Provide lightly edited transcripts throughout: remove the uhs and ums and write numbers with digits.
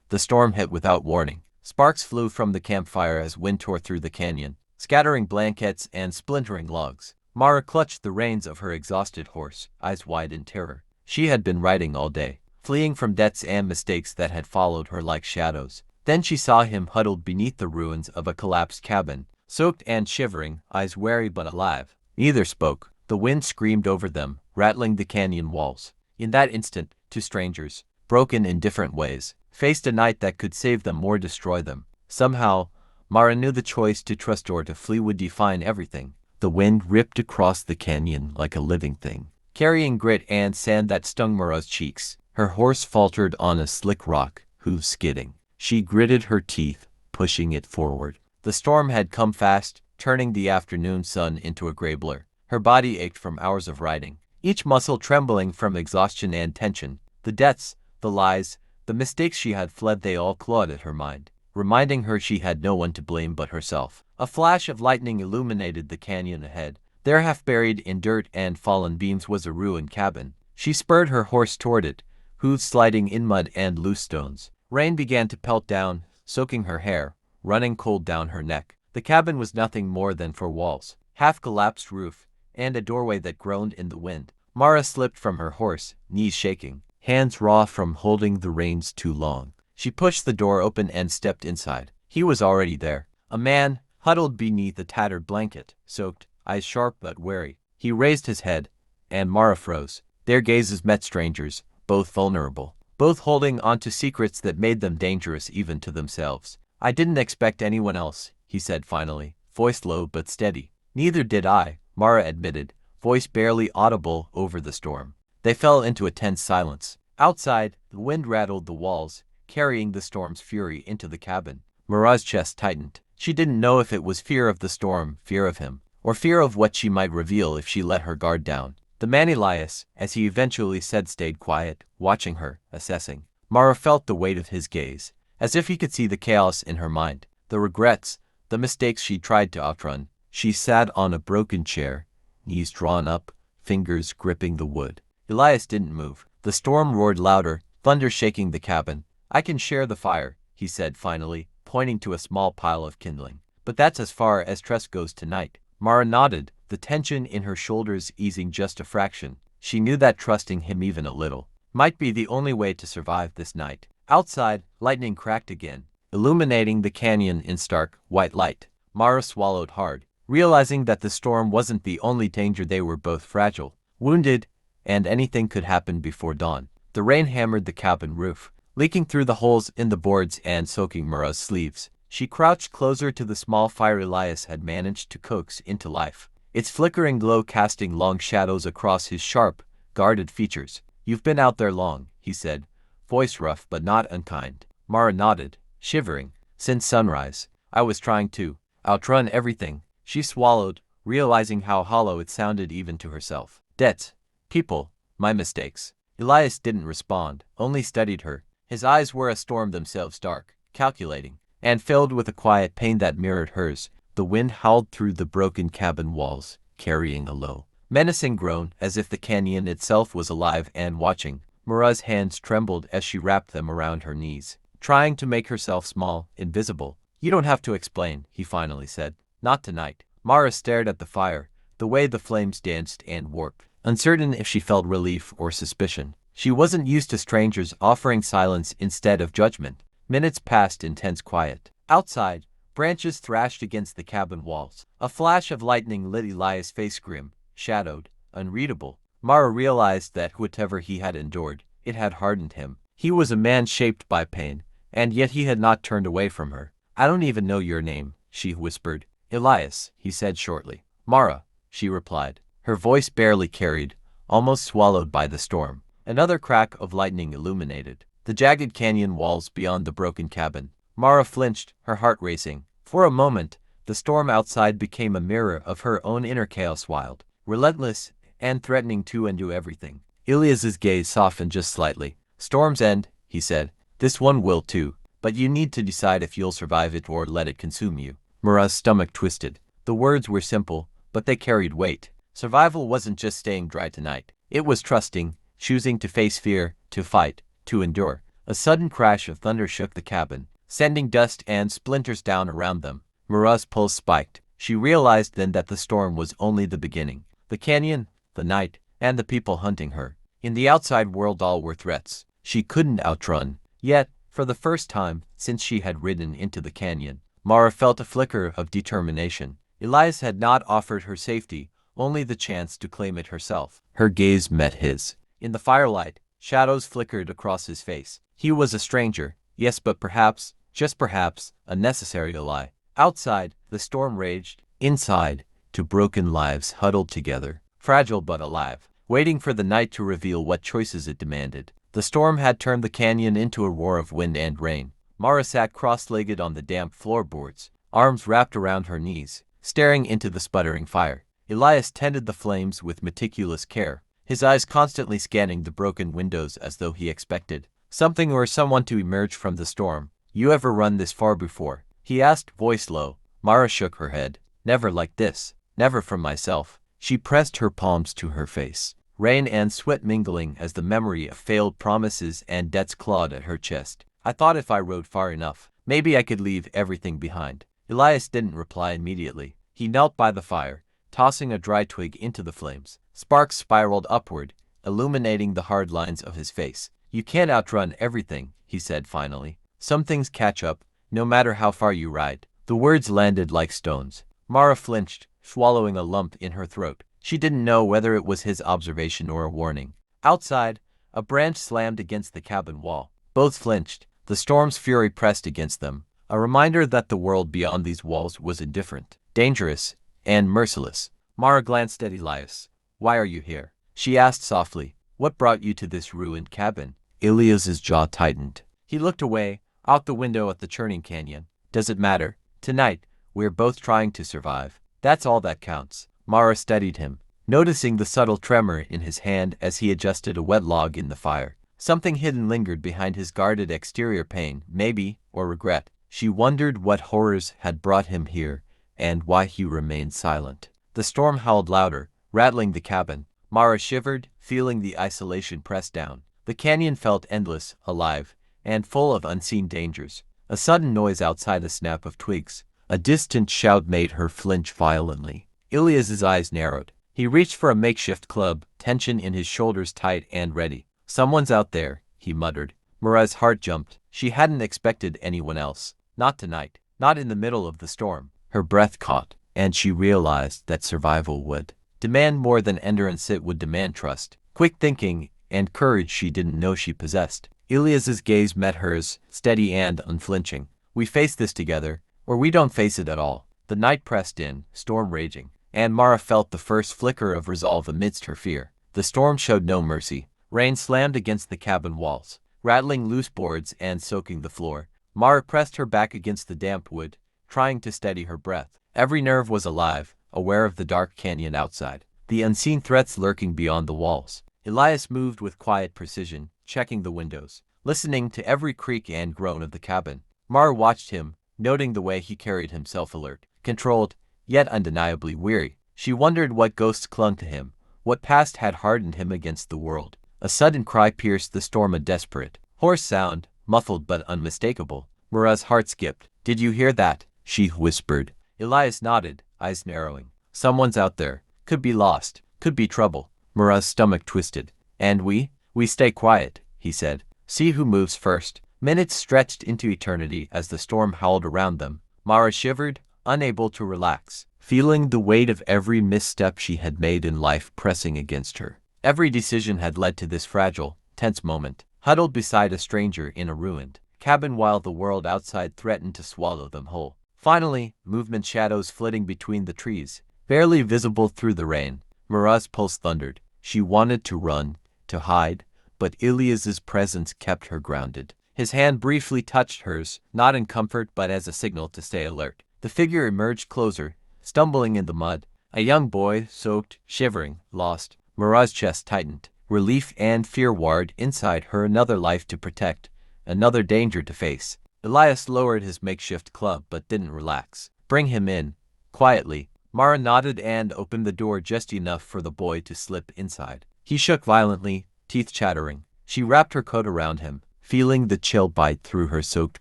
The storm hit without warning. Sparks flew from the campfire as wind tore through the canyon, scattering blankets and splintering logs. Mara clutched the reins of her exhausted horse, eyes wide in terror. She had been riding all day, fleeing from debts and mistakes that had followed her like shadows. Then she saw him huddled beneath the ruins of a collapsed cabin, soaked and shivering, eyes wary but alive. Neither spoke. The wind screamed over them, rattling the canyon walls. In that instant, two strangers, broken in different ways, faced a night that could save them or destroy them. Somehow, Mara knew the choice to trust or to flee would define everything. The wind ripped across the canyon like a living thing, carrying grit and sand that stung Mara's cheeks. Her horse faltered on a slick rock, hooves skidding. She gritted her teeth, pushing it forward. The storm had come fast, turning the afternoon sun into a gray blur. Her body ached from hours of riding, each muscle trembling from exhaustion and tension. The debts, the lies, the mistakes she had fled, they all clawed at her mind, reminding her she had no one to blame but herself. A flash of lightning illuminated the canyon ahead. There, half buried in dirt and fallen beams, was a ruined cabin. She spurred her horse toward it, hooves sliding in mud and loose stones. Rain began to pelt down, soaking her hair, running cold down her neck. The cabin was nothing more than four walls, half-collapsed roof, and a doorway that groaned in the wind. Mara slipped from her horse, knees shaking, hands raw from holding the reins too long. She pushed the door open and stepped inside. He was already there, a man, huddled beneath a tattered blanket, soaked, eyes sharp but wary. He raised his head, and Mara froze. Their gazes met strangers, both vulnerable, both holding onto secrets that made them dangerous even to themselves. "I didn't expect anyone else," he said finally, voice low but steady. "Neither did I," Mara admitted, voice barely audible over the storm. They fell into a tense silence. Outside, the wind rattled the walls, carrying the storm's fury into the cabin. Mara's chest tightened. She didn't know if it was fear of the storm, fear of him, or fear of what she might reveal if she let her guard down. The man Elias, as he eventually said, stayed quiet, watching her, assessing. Mara felt the weight of his gaze, as if he could see the chaos in her mind, the regrets, the mistakes she tried to outrun. She sat on a broken chair, knees drawn up, fingers gripping the wood. Elias didn't move. The storm roared louder, thunder shaking the cabin. "I can share the fire," he said finally, pointing to a small pile of kindling. "But that's as far as trust goes tonight." Mara nodded, the tension in her shoulders easing just a fraction. She knew that trusting him even a little might be the only way to survive this night. Outside, lightning cracked again, illuminating the canyon in stark, white light. Mara swallowed hard, realizing that the storm wasn't the only danger. They were both fragile, wounded, and anything could happen before dawn. The rain hammered the cabin roof, leaking through the holes in the boards and soaking Mara's sleeves. She crouched closer to the small fire Elias had managed to coax into life, its flickering glow casting long shadows across his sharp, guarded features. "You've been out there long," he said, voice rough but not unkind. Mara nodded, shivering. "Since sunrise. I was trying to outrun everything." She swallowed, realizing how hollow it sounded even to herself. "Debts, people, my mistakes." Elias didn't respond, only studied her. His eyes were a storm themselves, dark, calculating, and filled with a quiet pain that mirrored hers. The wind howled through the broken cabin walls, carrying a low, menacing groan, as if the canyon itself was alive and watching. Mara's hands trembled as she wrapped them around her knees, trying to make herself small, invisible. "You don't have to explain," he finally said. "Not tonight." Mara stared at the fire, the way the flames danced and warped, uncertain if she felt relief or suspicion. She wasn't used to strangers offering silence instead of judgment. Minutes passed in tense quiet. Outside, branches thrashed against the cabin walls. A flash of lightning lit Elias' face, grim, shadowed, unreadable. Mara realized that whatever he had endured, it had hardened him. He was a man shaped by pain, and yet he had not turned away from her. "I don't even know your name," she whispered. "Elias," he said shortly. "Mara," she replied, her voice barely carried, almost swallowed by the storm. Another crack of lightning illuminated the jagged canyon walls beyond the broken cabin. Mara flinched, her heart racing. For a moment, the storm outside became a mirror of her own inner chaos, wild, relentless, and threatening to undo everything. Elias's gaze softened just slightly. "Storms end," he said. "This one will too, but you need to decide if you'll survive it or let it consume you." Mara's stomach twisted. The words were simple, but they carried weight. Survival wasn't just staying dry tonight. It was trusting, choosing to face fear, to fight, to endure. A sudden crash of thunder shook the cabin, sending dust and splinters down around them. Mara's pulse spiked. She realized then that the storm was only the beginning. The canyon, the night, and the people hunting her. In the outside world all were threats she couldn't outrun. Yet, for the first time since she had ridden into the canyon, Mara felt a flicker of determination. Elias had not offered her safety, only the chance to claim it herself. Her gaze met his. In the firelight, shadows flickered across his face. He was a stranger, yes, but perhaps, just perhaps, a necessary ally. Outside, the storm raged. Inside, two broken lives huddled together, fragile but alive, waiting for the night to reveal what choices it demanded. The storm had turned the canyon into a roar of wind and rain. Mara sat cross-legged on the damp floorboards, arms wrapped around her knees, staring into the sputtering fire. Elias tended the flames with meticulous care, his eyes constantly scanning the broken windows as though he expected something or someone to emerge from the storm. "You ever run this far before?" he asked, voice low. Mara shook her head. "Never like this. Never from myself." She pressed her palms to her face, rain and sweat mingling as the memory of failed promises and debts clawed at her chest. "I thought if I rode far enough, maybe I could leave everything behind." Elias didn't reply immediately. He knelt by the fire, tossing a dry twig into the flames. Sparks spiraled upward, illuminating the hard lines of his face. "You can't outrun everything," he said finally. "Some things catch up, no matter how far you ride." The words landed like stones. Mara flinched, swallowing a lump in her throat. She didn't know whether it was his observation or a warning. Outside, a branch slammed against the cabin wall. Both flinched. The storm's fury pressed against them, a reminder that the world beyond these walls was indifferent, dangerous, and merciless. Mara glanced at Elias. "Why are you here?" she asked softly. "What brought you to this ruined cabin?" Elias's jaw tightened. He looked away, out the window at the churning canyon. "Does it matter? Tonight, we're both trying to survive. That's all that counts." Mara studied him, noticing the subtle tremor in his hand as he adjusted a wet log in the fire. Something hidden lingered behind his guarded exterior, pain, maybe, or regret. She wondered what horrors had brought him here, and why he remained silent. The storm howled louder, rattling the cabin. Mara shivered, feeling the isolation press down. The canyon felt endless, alive, and full of unseen dangers. A sudden noise outside, a snap of twigs. A distant shout made her flinch violently. Elias's eyes narrowed. He reached for a makeshift club, tension in his shoulders tight and ready. "Someone's out there," he muttered. Mara's heart jumped. She hadn't expected anyone else. Not tonight. Not in the middle of the storm. Her breath caught, and she realized that survival would demand more than endurance. It would demand trust, quick thinking, and courage she didn't know she possessed. Elias's gaze met hers, steady and unflinching. "We face this together, or we don't face it at all." The night pressed in, storm raging, and Mara felt the first flicker of resolve amidst her fear. The storm showed no mercy. Rain slammed against the cabin walls, rattling loose boards and soaking the floor. Mara pressed her back against the damp wood, trying to steady her breath. Every nerve was alive, aware of the dark canyon outside, the unseen threats lurking beyond the walls. Elias moved with quiet precision, checking the windows, listening to every creak and groan of the cabin. Mara watched him, noting the way he carried himself, alert, controlled, yet undeniably weary. She wondered what ghosts clung to him, what past had hardened him against the world. A sudden cry pierced the storm, a desperate, hoarse sound, muffled but unmistakable. Mara's heart skipped. "Did you hear that?" she whispered. Elias nodded, eyes narrowing. "Someone's out there. Could be lost. Could be trouble." Mara's stomach twisted. "And we stay quiet," he said. "See who moves first." Minutes stretched into eternity as the storm howled around them. Mara shivered, unable to relax, feeling the weight of every misstep she had made in life pressing against her. Every decision had led to this fragile, tense moment, huddled beside a stranger in a ruined cabin while the world outside threatened to swallow them whole. Finally, movement, shadows flitting between the trees, barely visible through the rain. Mara's pulse thundered. She wanted to run, to hide, but Elias's presence kept her grounded. His hand briefly touched hers, not in comfort but as a signal to stay alert. The figure emerged closer, stumbling in the mud. A young boy, soaked, shivering, lost. Mara's chest tightened. Relief and fear warred inside her, another life to protect, another danger to face. Elias lowered his makeshift club but didn't relax. "Bring him in." Quietly, Mara nodded and opened the door just enough for the boy to slip inside. He shook violently, teeth chattering. She wrapped her coat around him, feeling the chill bite through her soaked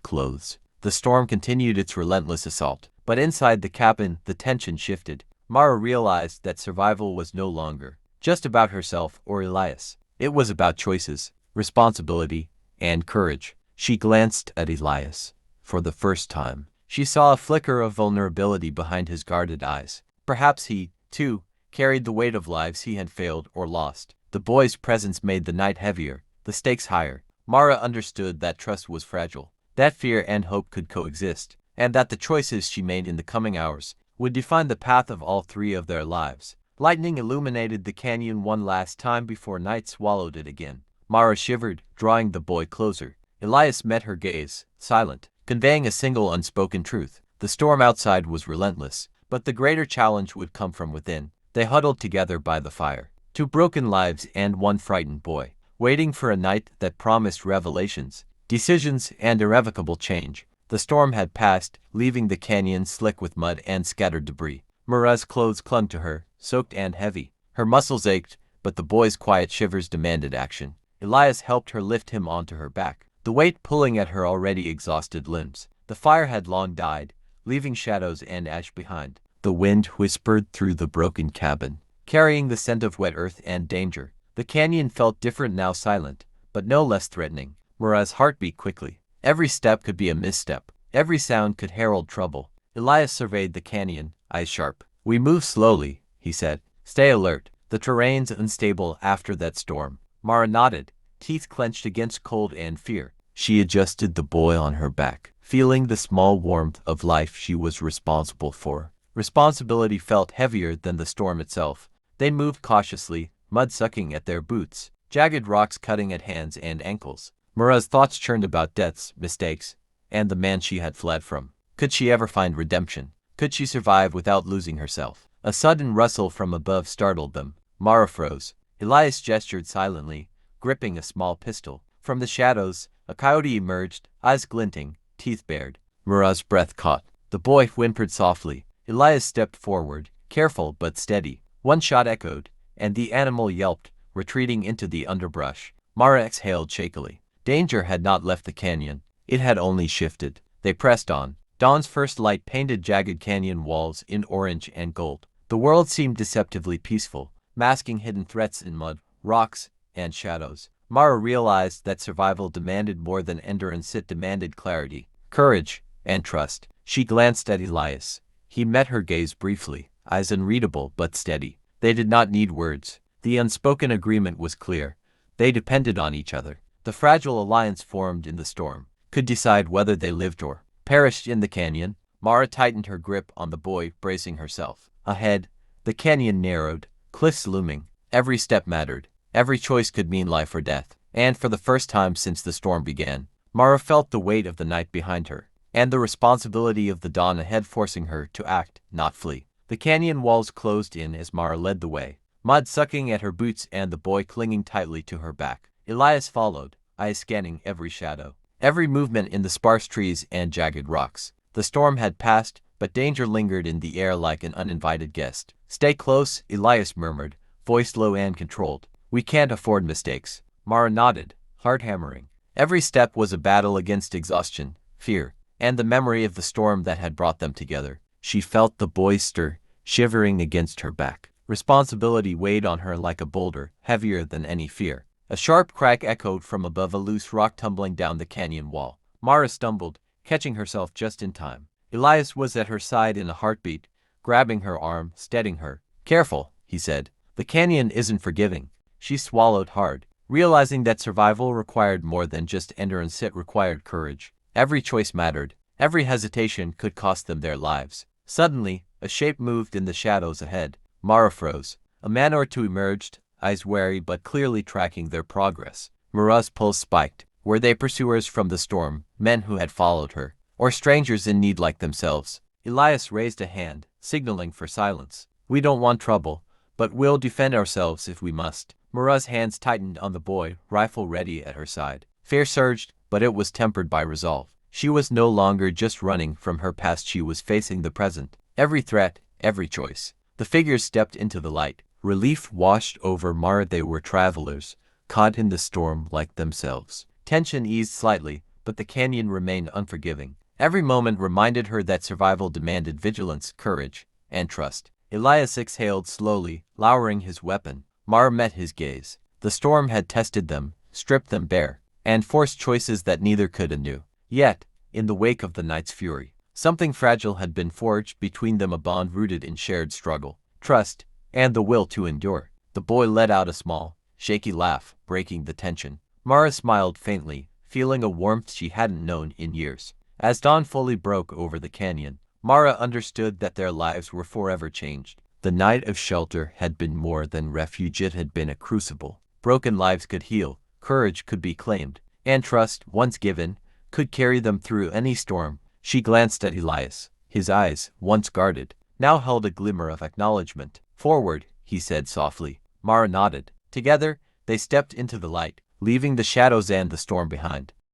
clothes. The storm continued its relentless assault, but inside the cabin, the tension shifted. Mara realized that survival was no longer just about herself or Elias. It was about choices, responsibility, and courage. She glanced at Elias. For the first time, she saw a flicker of vulnerability behind his guarded eyes. Perhaps he, too, carried the weight of lives he had failed or lost. The boy's presence made the night heavier, the stakes higher. Mara understood that trust was fragile, that fear and hope could coexist, and that the choices she made in the coming hours would define the path of all three of their lives. Lightning illuminated the canyon one last time before night swallowed it again. Mara shivered, drawing the boy closer. Elias met her gaze, silent, conveying a single unspoken truth. The storm outside was relentless, but the greater challenge would come from within. They huddled together by the fire. Two broken lives and one frightened boy, waiting for a night that promised revelations, decisions, and irrevocable change. The storm had passed, leaving the canyon slick with mud and scattered debris. Mara's clothes clung to her, soaked and heavy. Her muscles ached, but the boy's quiet shivers demanded action. Elias helped her lift him onto her back, the weight pulling at her already exhausted limbs. The fire had long died, leaving shadows and ash behind. The wind whispered through the broken cabin, carrying the scent of wet earth and danger. The canyon felt different now, silent, but no less threatening. Mara's heart beat quickly. Every step could be a misstep. Every sound could herald trouble. Elias surveyed the canyon, eyes sharp. "We move slowly," he said. "Stay alert. The terrain's unstable after that storm." Mara nodded, teeth clenched against cold and fear. She adjusted the boy on her back, feeling the small warmth of life she was responsible for. Responsibility felt heavier than the storm itself. They moved cautiously, mud sucking at their boots, jagged rocks cutting at hands and ankles. Mara's thoughts churned about deaths, mistakes, and the man she had fled from. Could she ever find redemption? Could she survive without losing herself? A sudden rustle from above startled them. Mara froze. Elias gestured silently, gripping a small pistol. From the shadows, a coyote emerged, eyes glinting, teeth bared. Mara's breath caught. The boy whimpered softly. Elias stepped forward, careful but steady. One shot echoed, and the animal yelped, retreating into the underbrush. Mara exhaled shakily. Danger had not left the canyon. It had only shifted. They pressed on. Dawn's first light painted jagged canyon walls in orange and gold. The world seemed deceptively peaceful, masking hidden threats in mud, rocks, and shadows. Mara realized that survival demanded more than endurance. It demanded clarity, courage, and trust. She glanced at Elias. He met her gaze briefly, eyes unreadable but steady. They did not need words. The unspoken agreement was clear. They depended on each other. The fragile alliance formed in the storm could decide whether they lived or perished in the canyon. Mara tightened her grip on the boy, bracing herself. Ahead, the canyon narrowed, cliffs looming. Every step mattered. Every choice could mean life or death. And for the first time since the storm began, Mara felt the weight of the night behind her, and the responsibility of the dawn ahead forcing her to act, not flee. The canyon walls closed in as Mara led the way, mud sucking at her boots and the boy clinging tightly to her back. Elias followed, eyes scanning every shadow, every movement in the sparse trees and jagged rocks. The storm had passed, but danger lingered in the air like an uninvited guest. "Stay close," Elias murmured, voice low and controlled. "We can't afford mistakes." Mara nodded, heart hammering. Every step was a battle against exhaustion, fear, and the memory of the storm that had brought them together. She felt the boy stir, shivering against her back. Responsibility weighed on her like a boulder, heavier than any fear. A sharp crack echoed from above, a loose rock tumbling down the canyon wall. Mara stumbled, catching herself just in time. Elias was at her side in a heartbeat, grabbing her arm, steadying her. "Careful," he said. "The canyon isn't forgiving." She swallowed hard, realizing that survival required more than just endurance. It required courage. Every choice mattered. Every hesitation could cost them their lives. Suddenly, a shape moved in the shadows ahead. Mara froze. A man or two emerged, eyes wary but clearly tracking their progress. Mara's pulse spiked. Were they pursuers from the storm, men who had followed her, or strangers in need like themselves? Elias raised a hand, signaling for silence. "We don't want trouble, but we'll defend ourselves if we must." Mara's hands tightened on the boy, rifle ready at her side. Fear surged, but it was tempered by resolve. She was no longer just running from her past, she was facing the present. Every threat, every choice. The figures stepped into the light. Relief washed over Mara. They were travelers, caught in the storm like themselves. Tension eased slightly, but the canyon remained unforgiving. Every moment reminded her that survival demanded vigilance, courage, and trust. Elias exhaled slowly, lowering his weapon. Mara met his gaze. The storm had tested them, stripped them bare, and forced choices that neither could undo. Yet, in the wake of the night's fury, something fragile had been forged between them, a bond rooted in shared struggle, trust, and the will to endure. The boy let out a small, shaky laugh, breaking the tension. Mara smiled faintly, feeling a warmth she hadn't known in years. As dawn fully broke over the canyon, Mara understood that their lives were forever changed. The night of shelter had been more than refuge, it had been a crucible. Broken lives could heal, courage could be claimed, and trust, once given, could carry them through any storm. She glanced at Elias. His eyes, once guarded, now held a glimmer of acknowledgement. "Forward," he said softly. Mara nodded. Together, they stepped into the light, leaving the shadows and the storm behind.